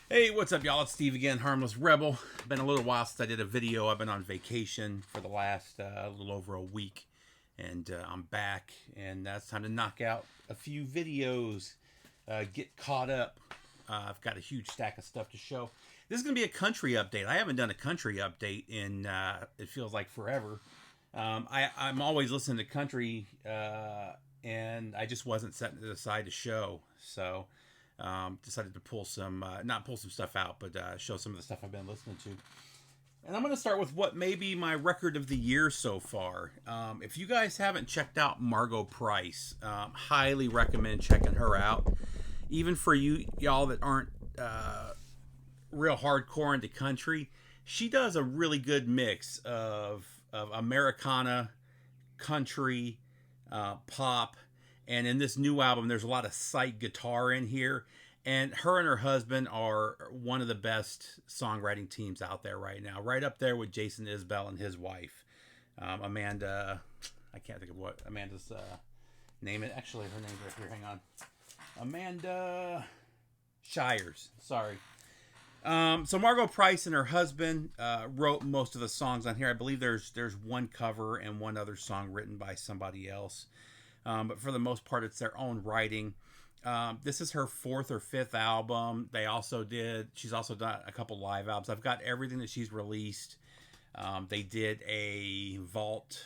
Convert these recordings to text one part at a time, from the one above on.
Hey, what's up, y'all? It's Steve again, Harmless Rebel. Been a little while since I did a video. I've been on vacation for the last little over a week, and I'm back, and it's time to knock out a few videos, get caught up. I've got a huge stack of stuff to show. This is going to be a country update. I haven't done a country update in, it feels like forever. I'm always listening to country, and I just wasn't setting it aside to show, so decided to pull some, not pull some stuff out, but show some of the stuff I've been listening to. And I'm going to start with what may be my record of the year so far. If you guys haven't checked out Margo Price, highly recommend checking her out. Even for y'all that aren't real hardcore into country, she does a really good mix of Americana, country, pop, and in this new album, there's a lot of sight guitar in here. And her husband are one of the best songwriting teams out there right now, right up there with Jason Isbell and his wife, Amanda. I can't think of what Amanda's name is. Actually, her name's right here. Hang on, Amanda Shires. Sorry. So Margo Price and her husband wrote most of the songs on here. I believe there's one cover and one other song written by somebody else. But for the most part, it's their own writing. This is her fourth or fifth album. She's also done a couple live albums. I've got everything that she's released. They did a vault,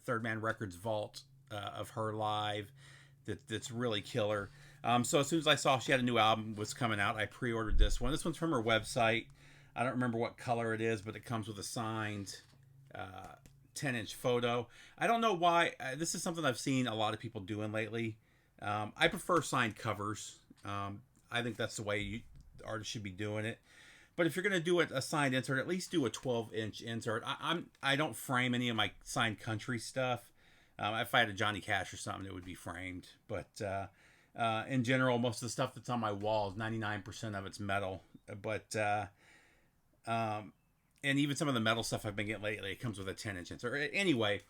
Third Man Records vault of her live that's really killer. So as soon as I saw she had a new album was coming out, I pre-ordered this one. This one's from her website. I don't remember what color it is, but it comes with a signed 10-inch photo. I don't know why. This is something I've seen a lot of people doing lately. I prefer signed covers. I think that's the way artists should be doing it. But if you're going to do a signed insert, at least do a 12-inch insert. I don't frame any of my signed country stuff. If I had a Johnny Cash or something, it would be framed. But in general, most of the stuff that's on my walls, 99% of it's metal. But and even some of the metal stuff I've been getting lately, it comes with a 10-inch insert. Anyway,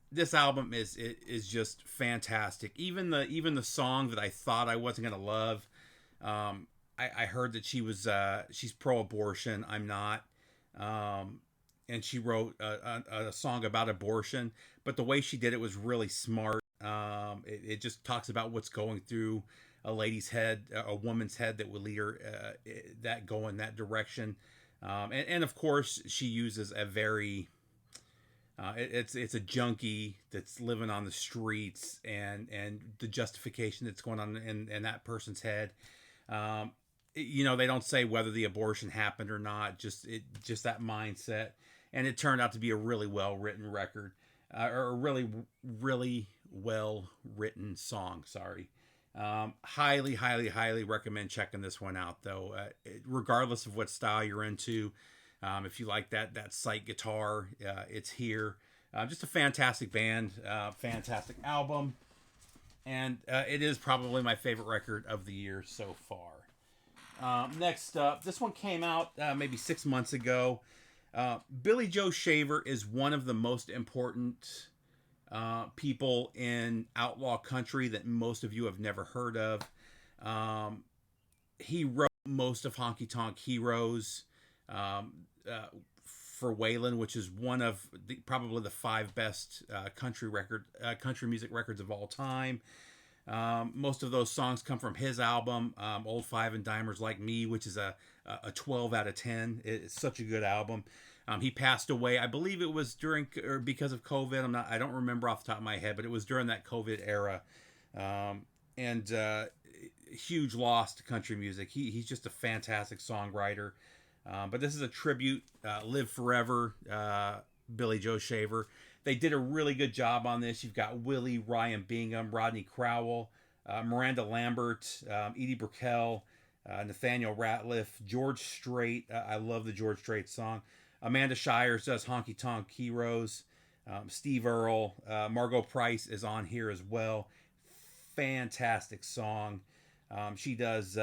this album is just fantastic. Even the song that I thought I wasn't gonna love, I heard that she's pro-abortion. I'm not. And she wrote a song about abortion, but the way she did it was really smart. It just talks about what's going through a lady's head, a woman's head that would lead her go in that direction. And of course, she uses a very it's a junkie that's living on the streets, and the justification that's going on in that person's head. They don't say whether the abortion happened or not. Just that mindset, and it turned out to be a really well written record, or a really well written song. Sorry. Highly, highly, highly recommend checking this one out, though. Regardless of what style you're into, if you like that sight guitar, it's here. Just a fantastic band, fantastic album, and it is probably my favorite record of the year so far. Next up, this one came out maybe 6 months ago. Billy Joe Shaver is one of the most important people in outlaw country that most of you have never heard of. He wrote most of Honky Tonk Heroes for Waylon, which is one of probably the 5 best country music records of all time. Most of those songs come from his album, Old Five and Dimers Like Me, which is a 12 out of 10. It's such a good album. He passed away. I believe it was during or because of COVID. I don't remember off the top of my head, but it was during that COVID era. And huge loss to country music. He's just a fantastic songwriter. But this is a tribute, Live Forever, Billy Joe Shaver. They did a really good job on this. You've got Willie, Ryan Bingham, Rodney Crowell, Miranda Lambert, Edie Brickell, Nathaniel Ratliff, George Strait. I love the George Strait song. Amanda Shires does Honky Tonk Heroes. Steve Earle. Margo Price is on here as well. Fantastic song. She does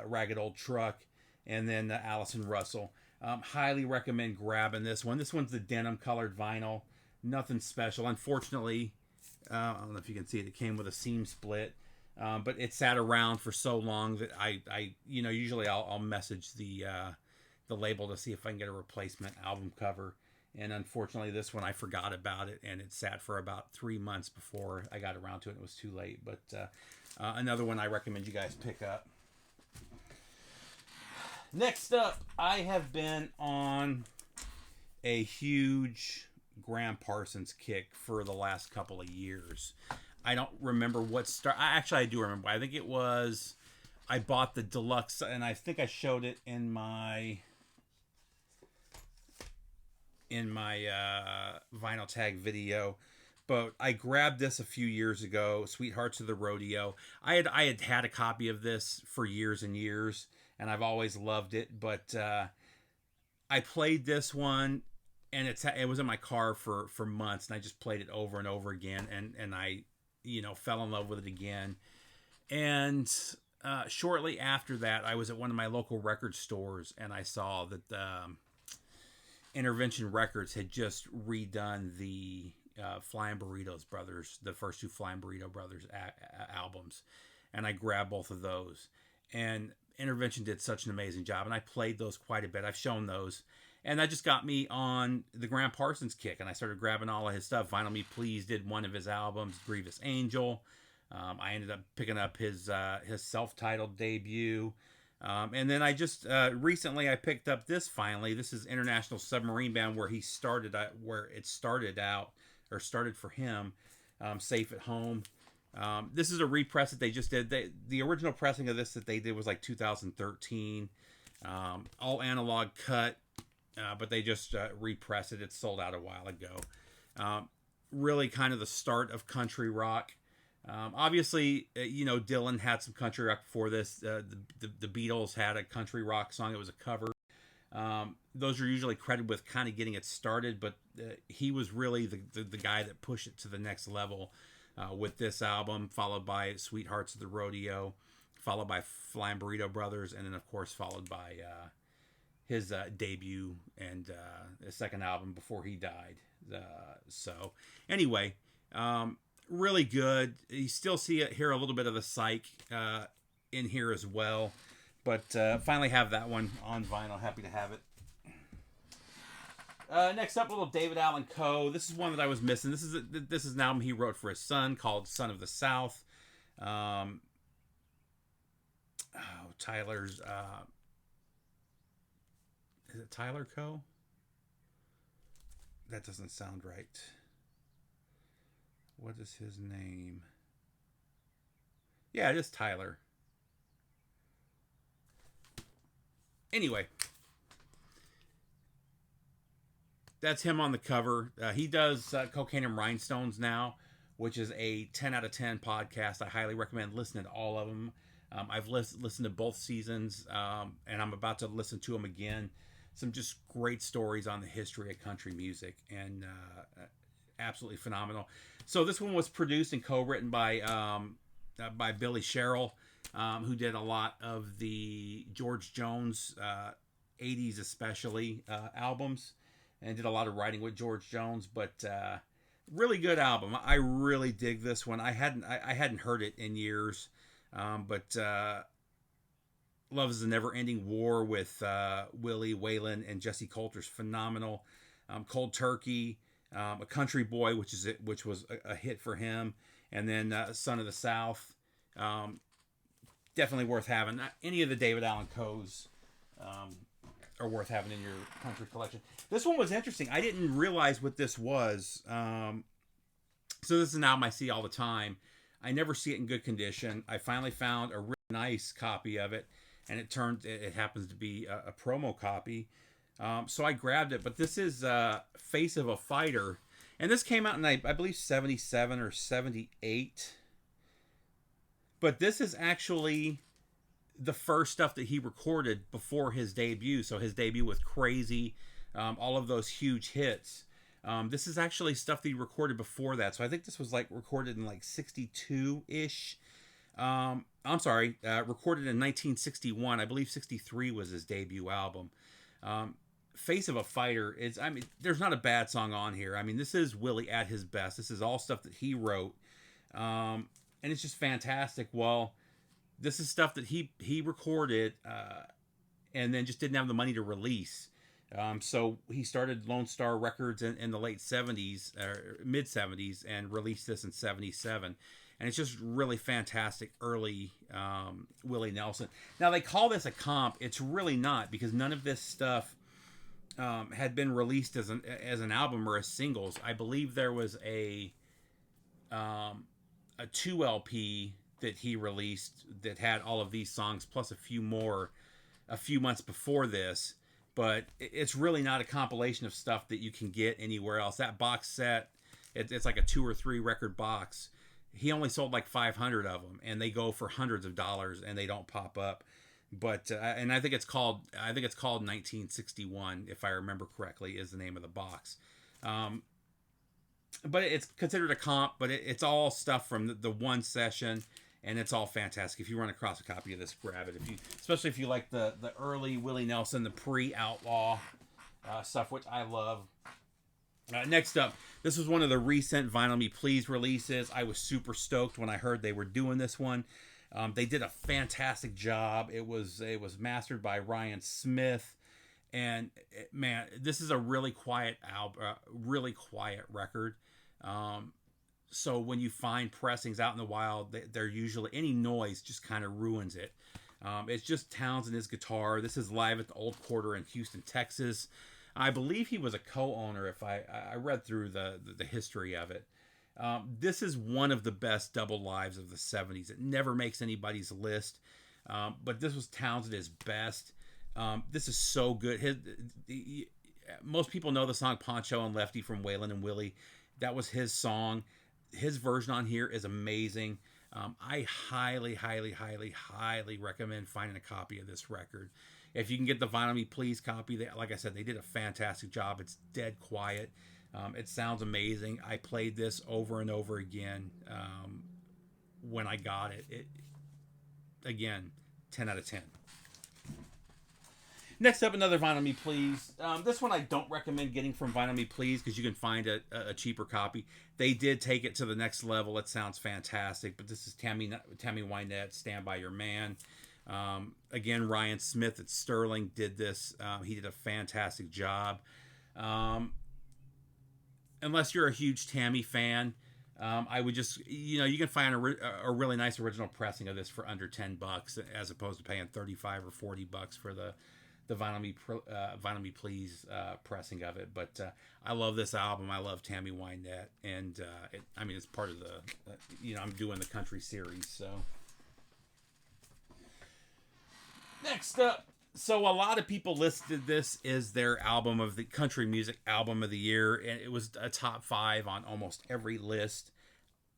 Ragged Old Truck. And then Allison Russell. Highly recommend grabbing this one. This one's the denim colored vinyl. Nothing special. Unfortunately, I don't know if you can see it. It came with a seam split. But it sat around for so long that usually I'll message the label to see if I can get a replacement album cover. And unfortunately, this one I forgot about it, and it sat for about 3 months before I got around to it. It was too late, but another one I recommend you guys pick up. Next up, I have been on a huge Graham Parsons kick for the last couple of years. I don't remember what start. Actually, I do remember. I think it was I bought the deluxe, and I think I showed it in my vinyl tag video. But I grabbed this a few years ago, Sweethearts of the Rodeo. I had a copy of this for years and years, and I've always loved it. But I played this one, and it was in my car for months, and I just played it over and over again, and I fell in love with it again. And shortly after that, I was at one of my local record stores, and I saw that Intervention Records had just redone the Flying Burritos Brothers, the first two Flying Burrito Brothers albums, and I grabbed both of those. And Intervention did such an amazing job, and I played those quite a bit. I've shown those, and that just got me on the Graham Parsons kick, and I started grabbing all of his stuff. Vinyl Me Please did one of his albums, Grievous Angel. I ended up picking up his self-titled debut. And then I just recently I picked up this finally. This is International Submarine Band, where it started for him, Safe at Home. This is a repress that they just did. The original pressing of this that they did was like 2013, all analog cut, but they just repressed it. It sold out a while ago. Really kind of the start of country rock. Obviously, Dylan had some country rock before this. The Beatles had a country rock song. It was a cover. Those are usually credited with kind of getting it started, but he was really the guy that pushed it to the next level with this album, followed by Sweethearts of the Rodeo, followed by Flying Burrito Brothers, and then, of course, followed by his debut and his second album before he died. So, anyway... really good. You still hear a little bit of the Psych in here as well, but finally have that one on vinyl. Happy to have it. Next up, a little David Allan Coe. This is one that I was missing. This is an album he wrote for his son called Son of the South. Tyler's is it Tyler Coe? That doesn't sound right. What is his name? Yeah, it is Tyler. Anyway, that's him on the cover. He does Cocaine and Rhinestones now, which is a 10 out of 10 podcast. I highly recommend listening to all of them. I've listened to both seasons, and I'm about to listen to them again. Some just great stories on the history of country music, and absolutely phenomenal. So this one was produced and co-written by Billy Sherrill, who did a lot of the George Jones 80s especially albums, and did a lot of writing with George Jones. But really good album. I really dig this one. I hadn't heard it in years, but Love is a Never-Ending War with Willie Waylon and Jesse Coulter's phenomenal. Cold Turkey. A Country Boy, which was a hit for him, and then Son of the South, definitely worth having. Any of the David Allan Coes are worth having in your country collection. This one was interesting. I didn't realize what this was. So this is an album I see all the time. I never see it in good condition. I finally found a really nice copy of it, and it happens to be a promo copy. So I grabbed it, but this is Face of a Fighter, and this came out in I believe 77 or 78. But this is actually the first stuff that he recorded before his debut. So his debut with Crazy, all of those huge hits. This is actually stuff that he recorded before that. So I think this was recorded in 62-ish. I'm sorry, recorded in 1961. I believe 63 was his debut album. Face of a Fighter there's not a bad song on here. This is Willie at his best. This is all stuff that he wrote. and it's just fantastic. Well, this is stuff that he recorded, and then just didn't have the money to release. So he started Lone Star Records in the late 70s, or mid 70s, and released this in 77. And it's just really fantastic early Willie Nelson. Now, they call this a comp. It's really not, because none of this stuff had been released as an album or as singles. I believe there was a 2 LP that he released that had all of these songs plus a few more a few months before this, but it's really not a compilation of stuff that you can get anywhere else. That box set, it's like a 2 or 3 record box. He only sold like 500 of them, and they go for hundreds of dollars, and they don't pop up. But and I think it's called 1961, if I remember correctly, is the name of the box. But it's considered a comp, but it's all stuff from the one session, and it's all fantastic. If you run across a copy of this, grab it. Especially if you like the early Willie Nelson, the pre-Outlaw stuff, which I love. Next up, this was one of the recent Vinyl Me Please releases. I was super stoked when I heard they were doing this one. They did a fantastic job. It was mastered by Ryan Smith, and man, this is a really quiet really quiet record. So when you find pressings out in the wild, they're usually, any noise just kind of ruins it. It's just Townes and his guitar. This is live at the Old Quarter in Houston, Texas. I believe he was a co-owner, if I read through the history of it. This is one of the best double lives of the 70s. It never makes anybody's list, but this was Townes at his best. This is so good. Most people know the song Poncho and Lefty from Waylon and Willie. That was his song. His version on here is amazing. I highly, highly, highly, highly recommend finding a copy of this record. If you can get the Vinyl Me Please copy, like I said, they did a fantastic job. It's dead quiet. It sounds amazing. I played this over and over again when I got it. Again, 10 out of 10. Next up, another Vinyl Me Please. This one I don't recommend getting from Vinyl Me Please, because you can find a cheaper copy. They did take it to the next level. It sounds fantastic. But this is Tammy Wynette, Stand By Your Man. Again, Ryan Smith at Sterling did this. He did a fantastic job. Unless you're a huge Tammy fan, I would just, you can find a really nice original pressing of this for under $10, as opposed to paying $35 or $40 for the Vinyl Me Please pressing of it. But I love this album. I love Tammy Wynette, and it's part of the, I'm doing the country series, so. Next up, so a lot of people listed this as their album of the country music album of the year, and it was a top 5 on almost every list.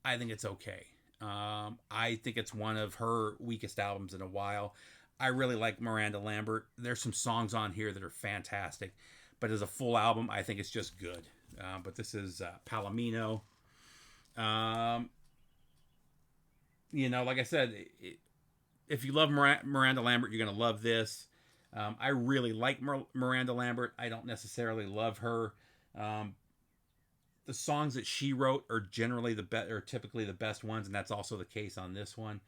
I think it's okay. I think it's one of her weakest albums in a while. I really like Miranda Lambert. There's some songs on here that are fantastic, but as a full album, I think it's just good. But this is Palomino. Like I said, if you love Miranda Lambert, you're going to love this. I really like Miranda Lambert. I don't necessarily love her. The songs that she wrote are typically the best ones, and that's also the case on this one.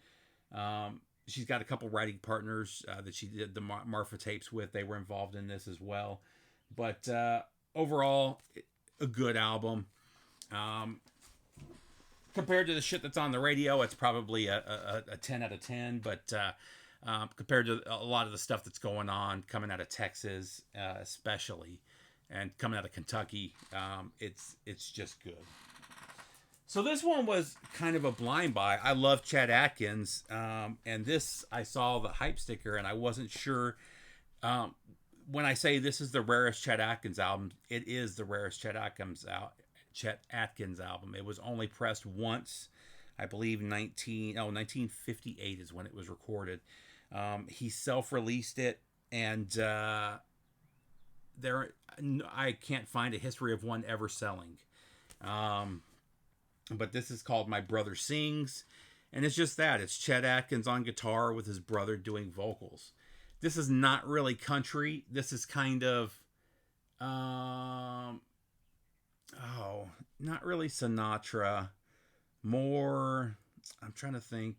She's got a couple writing partners that she did the Marfa tapes with. They were involved in this as well. But overall, a good album. Compared to the shit that's on the radio, it's probably a 10 out of 10. But compared to a lot of the stuff that's going on, coming out of Texas especially, and coming out of Kentucky, it's just good. So this one was kind of a blind buy. I love Chet Atkins, and this, I saw the hype sticker, and I wasn't sure. When I say this is the rarest Chet Atkins album, it is the rarest Chet Atkins album. It was only pressed once, I believe 1958 is when it was recorded. He self-released it, and I can't find a history of one ever selling. But this is called My Brother Sings, and it's just that. It's Chet Atkins on guitar with his brother doing vocals. This is not really country. This is kind of, not really Sinatra. More, I'm trying to think.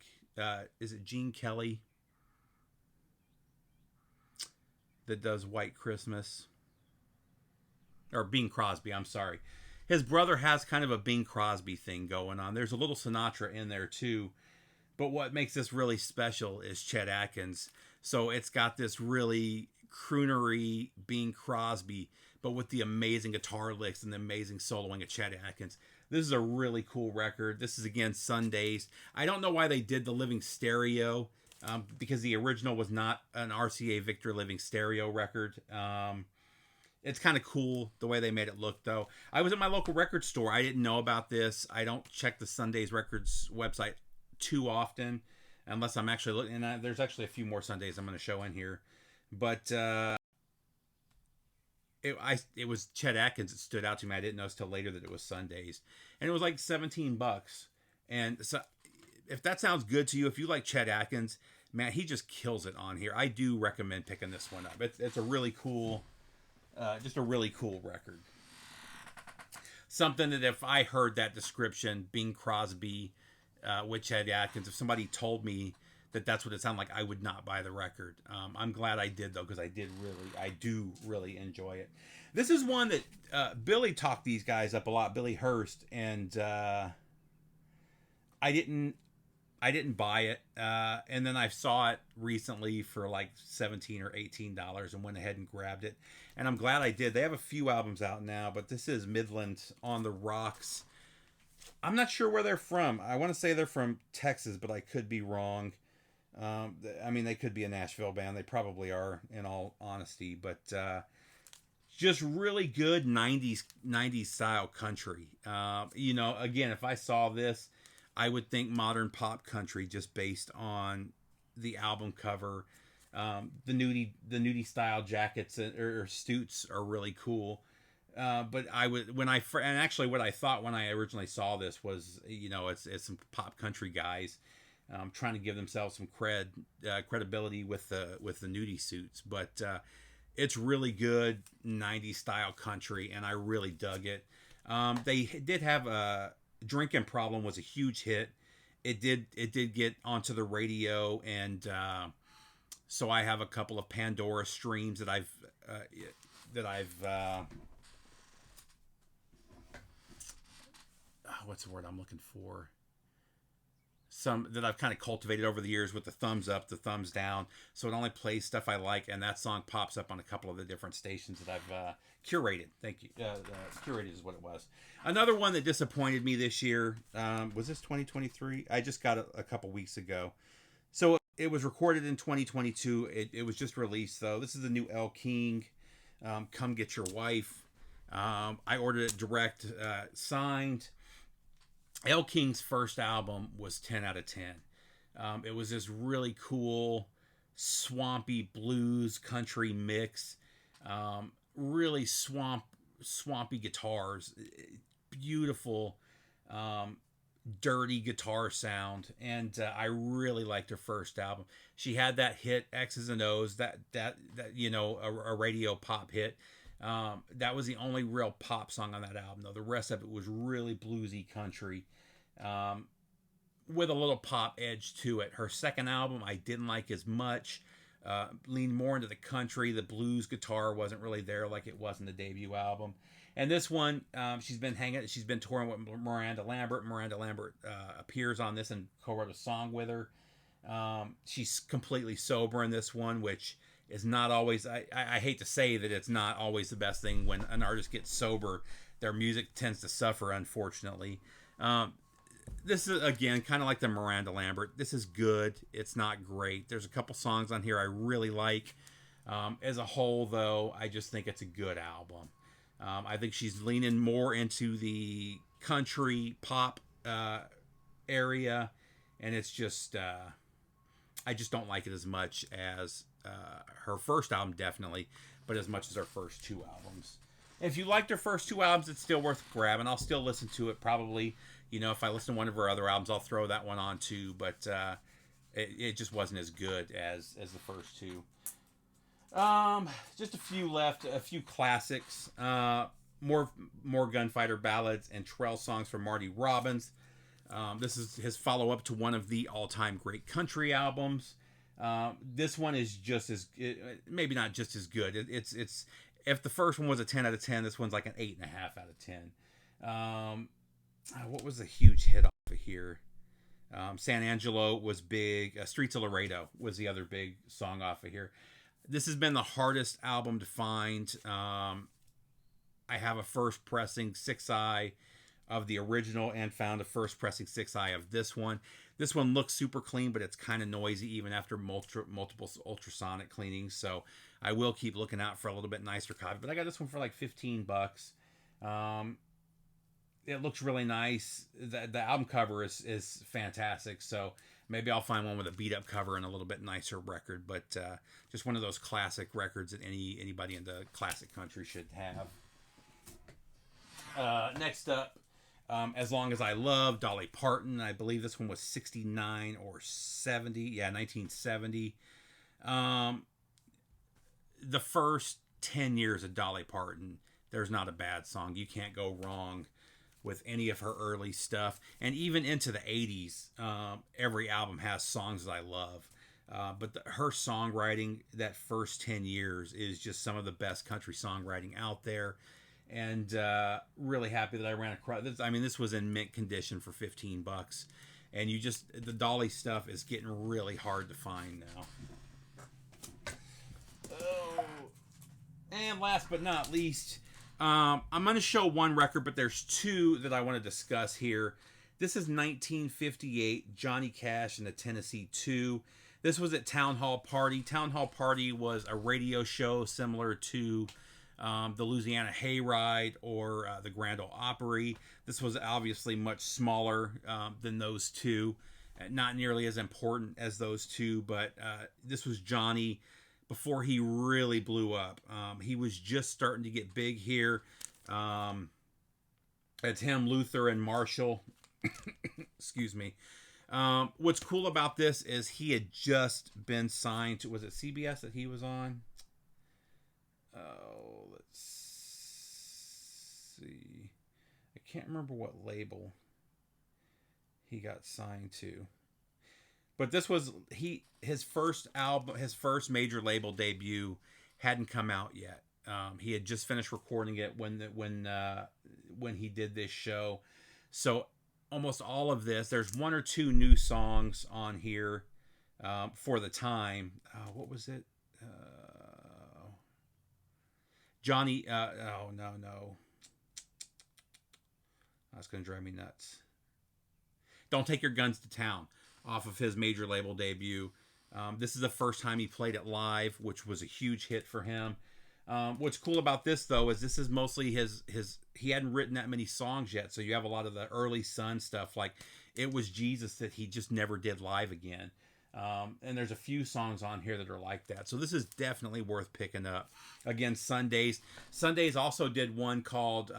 Is it Gene Kelly that does White Christmas? Or Bing Crosby, I'm sorry. His brother has kind of a Bing Crosby thing going on. There's a little Sinatra in there too. But what makes this really special is Chet Atkins. So it's got this really croonery Bing Crosby, but with the amazing guitar licks and the amazing soloing of Chet Atkins. This is a really cool record. This is, again, Sundays. I don't know why they did the Living Stereo, because the original was not an RCA Victor Living Stereo record. It's kind of cool the way they made it look, though. I was at my local record store. I didn't know about this. I don't check the Sundays Records website too often, unless I'm actually looking. And there's actually a few more Sundays I'm going to show in here. But it was Chet Atkins that stood out to me. I didn't notice till later that it was Sundays. And it was like $17. And so if that sounds good to you, if you like Chet Atkins, man, he just kills it on here. I do recommend picking this one up. It's a really cool... just a really cool record. Something that if I heard that description, Bing Crosby with Chet Atkins, if somebody told me that that's what it sounded like, I would not buy the record. I'm glad I did, though, because I do really enjoy it. This is one that Billy talked these guys up a lot, Billy Hurst, and I didn't buy it, and then I saw it recently for like $17 or $18 and went ahead and grabbed it, and I'm glad I did. They have a few albums out now, but this is Midland on the Rocks. I'm not sure where they're from. I want to say they're from Texas, but I could be wrong. I mean, they could be a Nashville band. They probably are, in all honesty, but just really good 90s style country. Again, if I saw this, I would think modern pop country just based on the album cover. The nudie style jackets or suits are really cool. But what I thought when I originally saw this was, it's some pop country guys trying to give themselves some credibility with the nudie suits. But it's really good 90s style country, and I really dug it. They did have Drinking Problem was a huge hit. It did get onto the radio, and so I have a couple of Pandora streams that I've what's the word I'm looking for? Some that I've kind of cultivated over the years with the thumbs up, the thumbs down. So it only plays stuff I like, and that song pops up on a couple of the different stations that I've curated. Thank you. Curated is what it was. Another one that disappointed me this year, was this 2023? I just got it a couple weeks ago. So it was recorded in 2022. It was just released, though. This is the new Elle King, Come Get Your Wife. I ordered it direct, signed. Elle King's first album was 10 out of 10. It was this really cool, swampy blues country mix. Really swampy guitars, beautiful, dirty guitar sound, and I really liked her first album. She had that hit X's and O's, that a radio pop hit. That was the only real pop song on that album, though. The rest of it was really bluesy country, with a little pop edge to it. Her second album I didn't like as much. Leaned more into the country. The blues guitar wasn't really there like it was in the debut album. And this one, she's been touring with Miranda Lambert. Miranda Lambert appears on this and co-wrote a song with her. She's completely sober in this one, which is not always, I hate to say that it's not always the best thing when an artist gets sober. Their music tends to suffer, unfortunately. This is, again, kind of like the Miranda Lambert. This is good. It's not great. There's a couple songs on here I really like. As a whole, though, I just think it's a good album. I think she's leaning more into the country pop area, and it's just, I just don't like it as much as her first album, definitely, but as much as her first two albums. If you liked her first two albums, it's still worth grabbing. I'll still listen to it, probably. If I listen to one of her other albums, I'll throw that one on too, but it just wasn't as good as the first two. Just a few left, a few classics, more gunfighter ballads and trail songs from Marty Robbins. This is his follow-up to one of the all-time great country albums. This one is just as, maybe not just as good. It's if the first one was a 10 out of 10, this one's like an 8.5 out of 10. What was a huge hit off of here? San Angelo was big. Streets of Laredo was the other big song off of here. This has been the hardest album to find. I have a first pressing 6i of the original and found a first pressing 6i of this one. This one looks super clean, but it's kind of noisy even after multiple ultrasonic cleanings. So I will keep looking out for a little bit nicer copy. But I got this one for like $15. It looks really nice. The album cover is fantastic. So maybe I'll find one with a beat up cover and a little bit nicer record. But just one of those classic records that anybody in the classic country should have. Next up, As Long As I Love, Dolly Parton. I believe this one was 69 or 70. Yeah, 1970. The first 10 years of Dolly Parton, there's not a bad song. You can't go wrong with any of her early stuff. And even into the 80s, every album has songs that I love. But her songwriting that first 10 years is just some of the best country songwriting out there. And really happy that I ran across this. I mean, this was in mint condition for $15. And the Dolly stuff is getting really hard to find now. Oh. And last but not least, I'm going to show one record, but there's two that I want to discuss here. This is 1958, Johnny Cash and the Tennessee 2. This was at Town Hall Party. Town Hall Party was a radio show similar to the Louisiana Hayride or the Grand Ole Opry. This was obviously much smaller than those two. Not nearly as important as those two, but this was Johnny before he really blew up. He was just starting to get big here. It's him, Luther, and Marshall. Excuse me. What's cool about this is he had just been signed to, was it CBS that he was on? Oh, let's see. I can't remember what label he got signed to. But this was his first album, his first major label debut hadn't come out yet. He had just finished recording it when he did this show. So almost all of this, there's one or two new songs on here for the time. What was it? Johnny. Oh no. That's gonna drive me nuts. Don't Take Your Guns to Town, off of his major label debut. This is the first time he played it live, which was a huge hit for him. What's cool about this, though, is this is mostly he hadn't written that many songs yet, so you have a lot of the early Sun stuff, like It Was Jesus, that he just never did live again. And there's a few songs on here that are like that. So this is definitely worth picking up. Again, Sundays. Sundays also did one called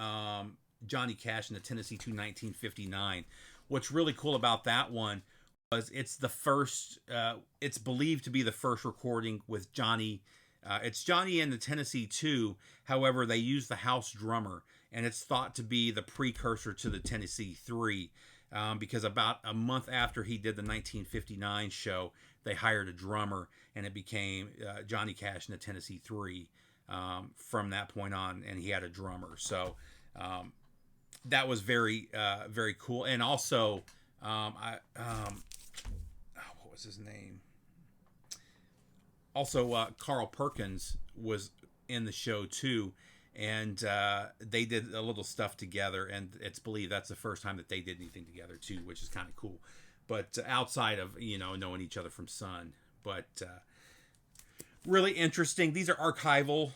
Johnny Cash and the Tennessee 2 1959. What's really cool about that one was it's the first, it's believed to be the first recording with Johnny. It's Johnny and the Tennessee 2. However, they use the house drummer, and it's thought to be the precursor to the Tennessee 3. Because about a month after he did the 1959 show, they hired a drummer, and it became Johnny Cash and the Tennessee 3 from that point on, and he had a drummer. So that was very, very cool. And also, what was his name? Also, Carl Perkins was in the show too, and they did a little stuff together, and it's believed that's the first time that they did anything together too, which is kind of cool. But outside of knowing each other from Sun, but really interesting. These are archival.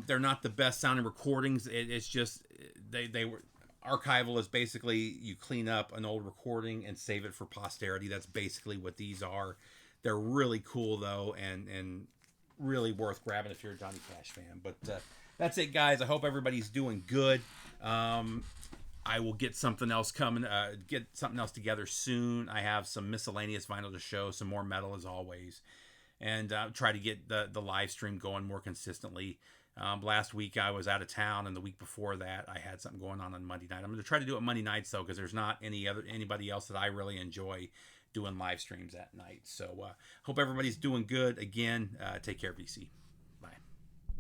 They're not the best sounding recordings. It's just they were archival is basically you clean up an old recording and save it for posterity. That's basically what these are. They're really cool though, and really worth grabbing if you're a Johnny Cash fan. But that's it, guys. I hope everybody's doing good. I will get something else together soon. I have some miscellaneous vinyl to show, some more metal as always, and try to get the live stream going more consistently. Last week I was out of town, and the week before that I had something going on Monday night. I'm going to try to do it Monday nights though, because there's not anybody else that I really enjoy doing live streams at night. So hope everybody's doing good. Again, take care, VC.